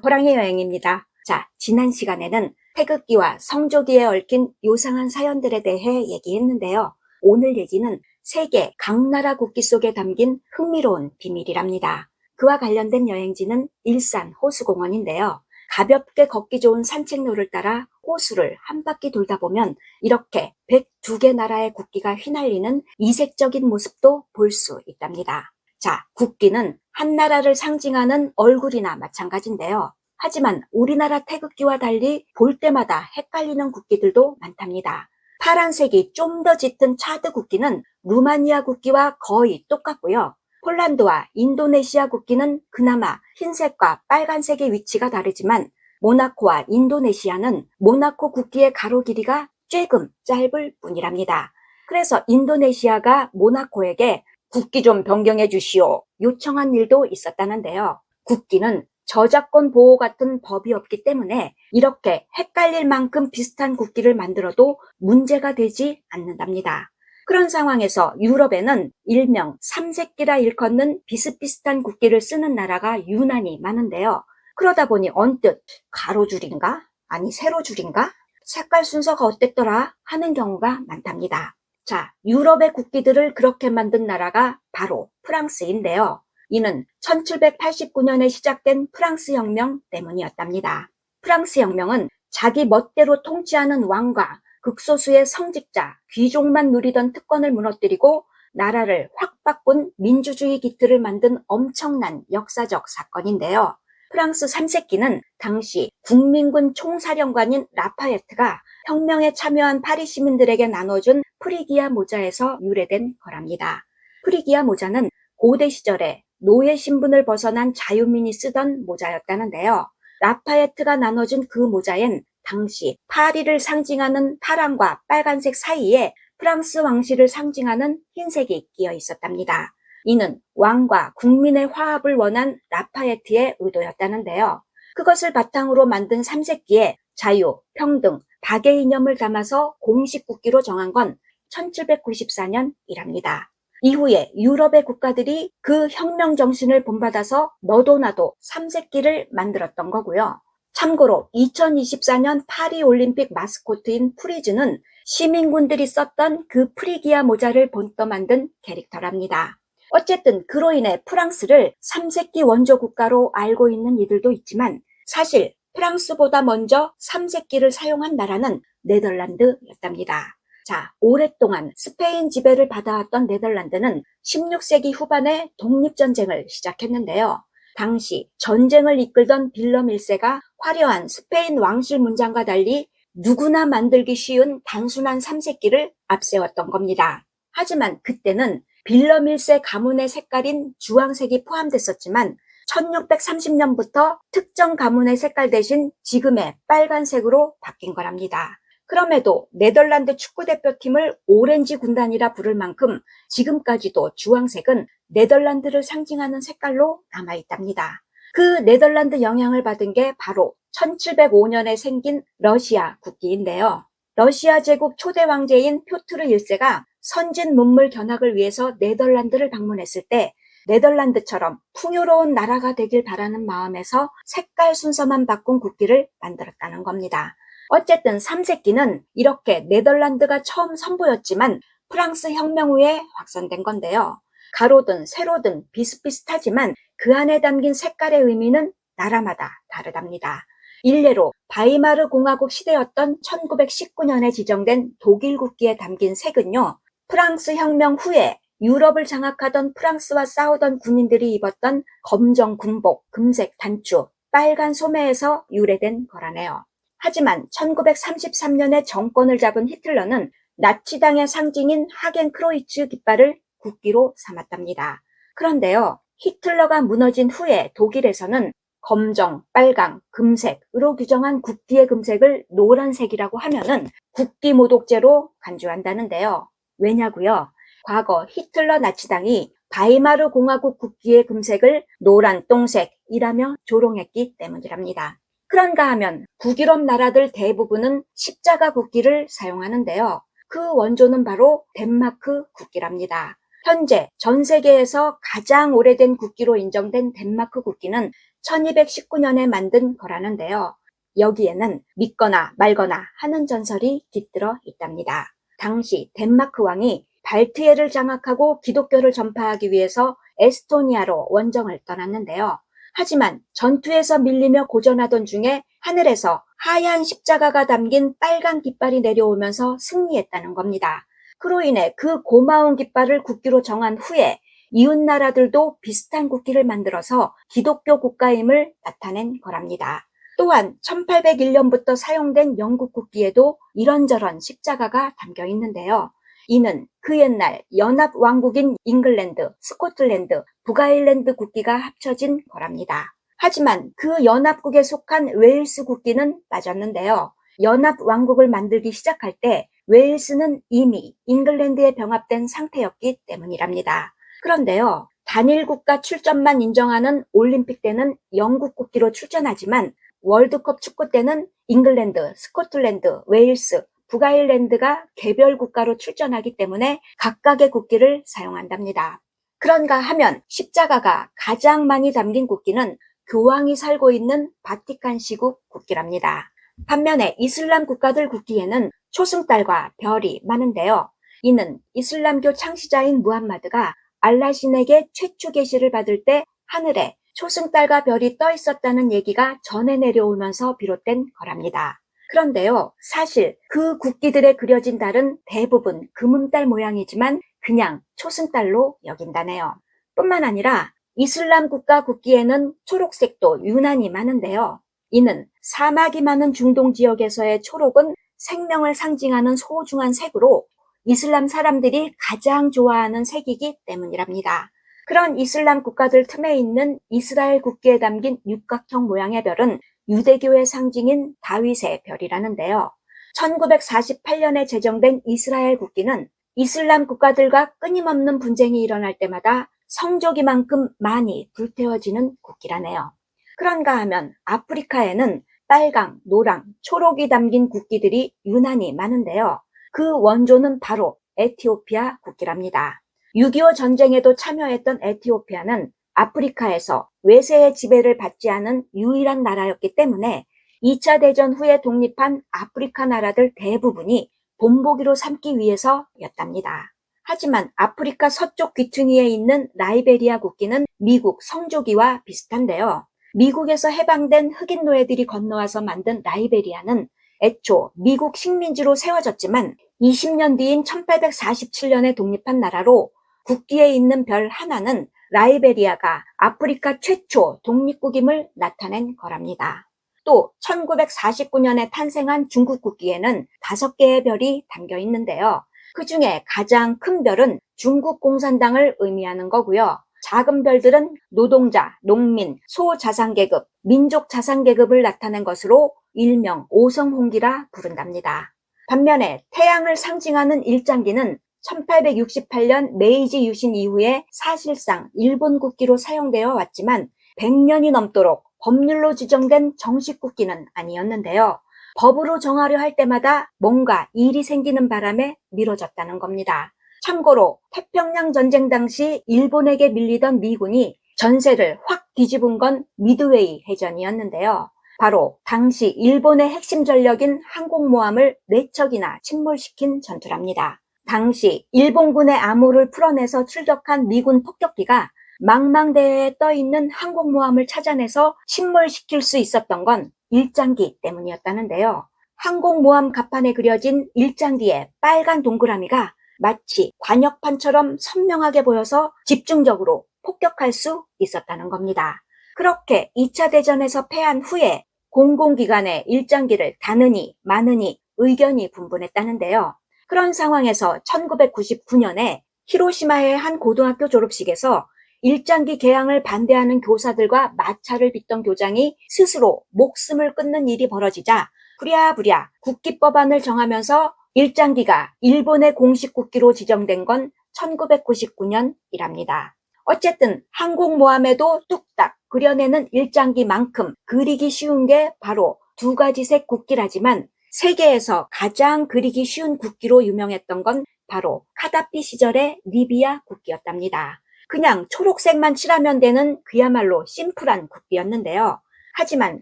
호랑이 여행입니다. 자, 지난 시간에는 태극기와 성조기에 얽힌 요상한 사연들에 대해 얘기했는데요. 오늘 얘기는 세계 각 나라 국기 속에 담긴 흥미로운 비밀이랍니다. 그와 관련된 여행지는 일산 호수공원인데요. 가볍게 걷기 좋은 산책로를 따라 호수를 한 바퀴 돌다 보면 이렇게 102개 나라의 국기가 휘날리는 이색적인 모습도 볼 수 있답니다. 자, 국기는 한 나라를 상징하는 얼굴이나 마찬가지인데요. 하지만 우리나라 태극기와 달리 볼 때마다 헷갈리는 국기들도 많답니다. 파란색이 좀 더 짙은 차드 국기는 루마니아 국기와 거의 똑같고요. 폴란드와 인도네시아 국기는 그나마 흰색과 빨간색의 위치가 다르지만 모나코와 인도네시아는 모나코 국기의 가로 길이가 조금 짧을 뿐이랍니다. 그래서 인도네시아가 모나코에게 국기 좀 변경해 주시오 요청한 일도 있었다는데요. 국기는 저작권 보호 같은 법이 없기 때문에 이렇게 헷갈릴 만큼 비슷한 국기를 만들어도 문제가 되지 않는답니다. 그런 상황에서 유럽에는 일명 삼색기라 일컫는 비슷비슷한 국기를 쓰는 나라가 유난히 많은데요. 그러다 보니 언뜻 가로줄인가? 아니 세로줄인가? 색깔 순서가 어땠더라? 하는 경우가 많답니다. 자, 유럽의 국기들을 그렇게 만든 나라가 바로 프랑스인데요. 이는 1789년에 시작된 프랑스 혁명 때문이었답니다. 프랑스 혁명은 자기 멋대로 통치하는 왕과 극소수의 성직자, 귀족만 누리던 특권을 무너뜨리고 나라를 확 바꾼 민주주의 기틀을 만든 엄청난 역사적 사건인데요. 프랑스 삼색기는 당시 국민군 총사령관인 라파예트가 혁명에 참여한 파리 시민들에게 나눠준 프리기아 모자에서 유래된 거랍니다. 프리기아 모자는 고대 시절에 노예 신분을 벗어난 자유민이 쓰던 모자였다는데요. 라파예트가 나눠준 그 모자엔 당시 파리를 상징하는 파랑과 빨간색 사이에 프랑스 왕실을 상징하는 흰색이 끼어 있었답니다. 이는 왕과 국민의 화합을 원한 라파예트의 의도였다는데요. 그것을 바탕으로 만든 삼색기에 자유, 평등, 박의 이념을 담아서 공식 국기로 정한 건 1794년이랍니다. 이후에 유럽의 국가들이 그 혁명 정신을 본받아서 너도 나도 삼색기를 만들었던 거고요. 참고로 2024년 파리 올림픽 마스코트인 프리즈는 시민군들이 썼던 그 프리기아 모자를 본떠 만든 캐릭터랍니다. 어쨌든 그로 인해 프랑스를 삼색기 원조 국가로 알고 있는 이들도 있지만 사실 프랑스보다 먼저 삼색기를 사용한 나라는 네덜란드였답니다. 자, 오랫동안 스페인 지배를 받아왔던 네덜란드는 16세기 후반에 독립전쟁을 시작했는데요. 당시 전쟁을 이끌던 빌럼 1세가 화려한 스페인 왕실 문장과 달리 누구나 만들기 쉬운 단순한 삼색기를 앞세웠던 겁니다. 하지만 그때는 빌럼 1세 가문의 색깔인 주황색이 포함됐었지만 1630년부터 특정 가문의 색깔 대신 지금의 빨간색으로 바뀐 거랍니다. 그럼에도 네덜란드 축구대표팀을 오렌지 군단이라 부를 만큼 지금까지도 주황색은 네덜란드를 상징하는 색깔로 남아있답니다. 그 네덜란드 영향을 받은 게 바로 1705년에 생긴 러시아 국기인데요. 러시아 제국 초대 왕제인 표트르 1세가 선진 문물 견학을 위해서 네덜란드를 방문했을 때 네덜란드처럼 풍요로운 나라가 되길 바라는 마음에서 색깔 순서만 바꾼 국기를 만들었다는 겁니다. 어쨌든 삼색기는 이렇게 네덜란드가 처음 선보였지만 프랑스 혁명 후에 확산된 건데요. 가로든 세로든 비슷비슷하지만 그 안에 담긴 색깔의 의미는 나라마다 다르답니다. 일례로 바이마르 공화국 시대였던 1919년에 지정된 독일 국기에 담긴 색은요. 프랑스 혁명 후에 유럽을 장악하던 프랑스와 싸우던 군인들이 입었던 검정 군복, 금색 단추, 빨간 소매에서 유래된 거라네요. 하지만 1933년에 정권을 잡은 히틀러는 나치당의 상징인 하겐크로이츠 깃발을 국기로 삼았답니다. 그런데요, 히틀러가 무너진 후에 독일에서는 검정, 빨강, 금색으로 규정한 국기의 금색을 노란색이라고 하면은 국기 모독죄로 간주한다는데요. 왜냐고요? 과거 히틀러 나치당이 바이마르 공화국 국기의 금색을 노란 똥색이라며 조롱했기 때문이랍니다. 그런가 하면 북유럽 나라들 대부분은 십자가 국기를 사용하는데요. 그 원조는 바로 덴마크 국기랍니다. 현재 전 세계에서 가장 오래된 국기로 인정된 덴마크 국기는 1219년에 만든 거라는데요. 여기에는 믿거나 말거나 하는 전설이 깃들어 있답니다. 당시 덴마크 왕이 발트해를 장악하고 기독교를 전파하기 위해서 에스토니아로 원정을 떠났는데요. 하지만 전투에서 밀리며 고전하던 중에 하늘에서 하얀 십자가가 담긴 빨간 깃발이 내려오면서 승리했다는 겁니다. 그로 인해 그 고마운 깃발을 국기로 정한 후에 이웃 나라들도 비슷한 국기를 만들어서 기독교 국가임을 나타낸 거랍니다. 또한 1801년부터 사용된 영국 국기에도 이런저런 십자가가 담겨 있는데요. 이는 그 옛날 연합왕국인 잉글랜드, 스코틀랜드, 북아일랜드 국기가 합쳐진 거랍니다. 하지만 그 연합국에 속한 웨일스 국기는 빠졌는데요. 연합왕국을 만들기 시작할 때 웨일스는 이미 잉글랜드에 병합된 상태였기 때문이랍니다. 그런데요, 단일 국가 출전만 인정하는 올림픽 때는 영국 국기로 출전하지만 월드컵 축구 때는 잉글랜드, 스코틀랜드, 웨일스, 북아일랜드가 개별 국가로 출전하기 때문에 각각의 국기를 사용한답니다. 그런가 하면 십자가가 가장 많이 담긴 국기는 교황이 살고 있는 바티칸 시국 국기랍니다. 반면에 이슬람 국가들 국기에는 초승달과 별이 많은데요. 이는 이슬람교 창시자인 무함마드가 알라 신에게 최초 계시를 받을 때 하늘에 초승달과 별이 떠 있었다는 얘기가 전해 내려오면서 비롯된 거랍니다. 그런데요, 사실 그 국기들에 그려진 달은 대부분 금음달 모양이지만 그냥 초승달로 여긴다네요. 뿐만 아니라 이슬람 국가 국기에는 초록색도 유난히 많은데요. 이는 사막이 많은 중동 지역에서의 초록은 생명을 상징하는 소중한 색으로 이슬람 사람들이 가장 좋아하는 색이기 때문이랍니다. 그런 이슬람 국가들 틈에 있는 이스라엘 국기에 담긴 육각형 모양의 별은 유대교의 상징인 다윗의 별이라는데요. 1948년에 제정된 이스라엘 국기는 이슬람 국가들과 끊임없는 분쟁이 일어날 때마다 성조기만큼 많이 불태워지는 국기라네요. 그런가 하면 아프리카에는 빨강, 노랑, 초록이 담긴 국기들이 유난히 많은데요. 그 원조는 바로 에티오피아 국기랍니다. 6.25 전쟁에도 참여했던 에티오피아는 아프리카에서 외세의 지배를 받지 않은 유일한 나라였기 때문에 2차 대전 후에 독립한 아프리카 나라들 대부분이 본보기로 삼기 위해서였답니다. 하지만 아프리카 서쪽 귀퉁이에 있는 라이베리아 국기는 미국 성조기와 비슷한데요. 미국에서 해방된 흑인 노예들이 건너와서 만든 라이베리아는 애초 미국 식민지로 세워졌지만 20년 뒤인 1847년에 독립한 나라로 국기에 있는 별 하나는 라이베리아가 아프리카 최초 독립국임을 나타낸 거랍니다. 또 1949년에 탄생한 중국 국기에는 5개의 별이 담겨 있는데요. 그 중에 가장 큰 별은 중국 공산당을 의미하는 거고요. 작은 별들은 노동자, 농민, 소자산계급, 민족자산계급을 나타낸 것으로 일명 오성홍기라 부른답니다. 반면에 태양을 상징하는 일장기는 1868년 메이지 유신 이후에 사실상 일본 국기로 사용되어 왔지만 100년이 넘도록 법률로 지정된 정식 국기는 아니었는데요. 법으로 정하려 할 때마다 뭔가 일이 생기는 바람에 미뤄졌다는 겁니다. 참고로 태평양 전쟁 당시 일본에게 밀리던 미군이 전세를 확 뒤집은 건 미드웨이 해전이었는데요. 바로 당시 일본의 핵심 전력인 항공모함을 4척이나 침몰시킨 전투랍니다. 당시 일본군의 암호를 풀어내서 출격한 미군 폭격기가 망망대해에 떠있는 항공모함을 찾아내서 침몰시킬 수 있었던 건 일장기 때문이었다는데요. 항공모함 갑판에 그려진 일장기의 빨간 동그라미가 마치 관역판처럼 선명하게 보여서 집중적으로 폭격할 수 있었다는 겁니다. 그렇게 2차 대전에서 패한 후에 공공기관의 일장기를 다느니 마느니 의견이 분분했다는데요. 그런 상황에서 1999년에 히로시마의 한 고등학교 졸업식에서 일장기 개항을 반대하는 교사들과 마찰을 빚던 교장이 스스로 목숨을 끊는 일이 벌어지자 부랴부랴 국기법안을 정하면서 일장기가 일본의 공식 국기로 지정된 건 1999년이랍니다. 어쨌든 항공모함에도 뚝딱 그려내는 일장기만큼 그리기 쉬운 게 바로 2가지색 국기라지만 세계에서 가장 그리기 쉬운 국기로 유명했던 건 바로 카다피 시절의 리비아 국기였답니다. 그냥 초록색만 칠하면 되는 그야말로 심플한 국기였는데요. 하지만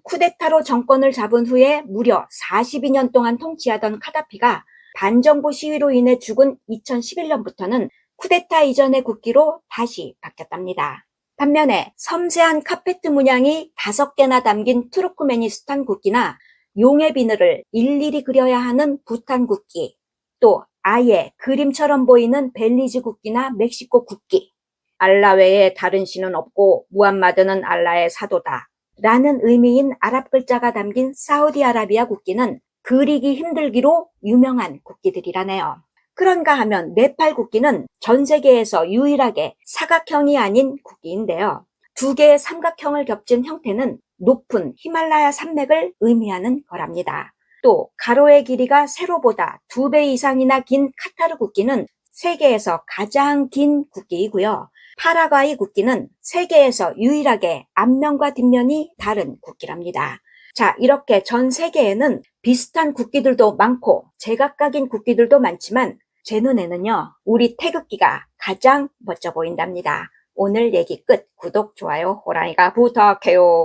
쿠데타로 정권을 잡은 후에 무려 42년 동안 통치하던 카다피가 반정부 시위로 인해 죽은 2011년부터는 쿠데타 이전의 국기로 다시 바뀌었답니다. 반면에 섬세한 카페트 문양이 5개나 담긴 투르크메니스탄 국기나 용의 비늘을 일일이 그려야 하는 부탄 국기, 또 아예 그림처럼 보이는 벨리즈 국기나 멕시코 국기, 알라 외에 다른 신은 없고 무함마드는 알라의 사도다 라는 의미인 아랍 글자가 담긴 사우디아라비아 국기는 그리기 힘들기로 유명한 국기들이라네요. 그런가 하면 네팔 국기는 전 세계에서 유일하게 사각형이 아닌 국기인데요. 2개의 삼각형을 겹친 형태는 높은 히말라야 산맥을 의미하는 거랍니다. 또 가로의 길이가 세로보다 2배 이상이나 긴 카타르 국기는 세계에서 가장 긴 국기이고요. 파라과이 국기는 세계에서 유일하게 앞면과 뒷면이 다른 국기랍니다. 자, 이렇게 전 세계에는 비슷한 국기들도 많고 제각각인 국기들도 많지만 제 눈에는요, 우리 태극기가 가장 멋져 보인답니다. 오늘 얘기 끝. 구독, 좋아요, 호랑이가 부탁해요.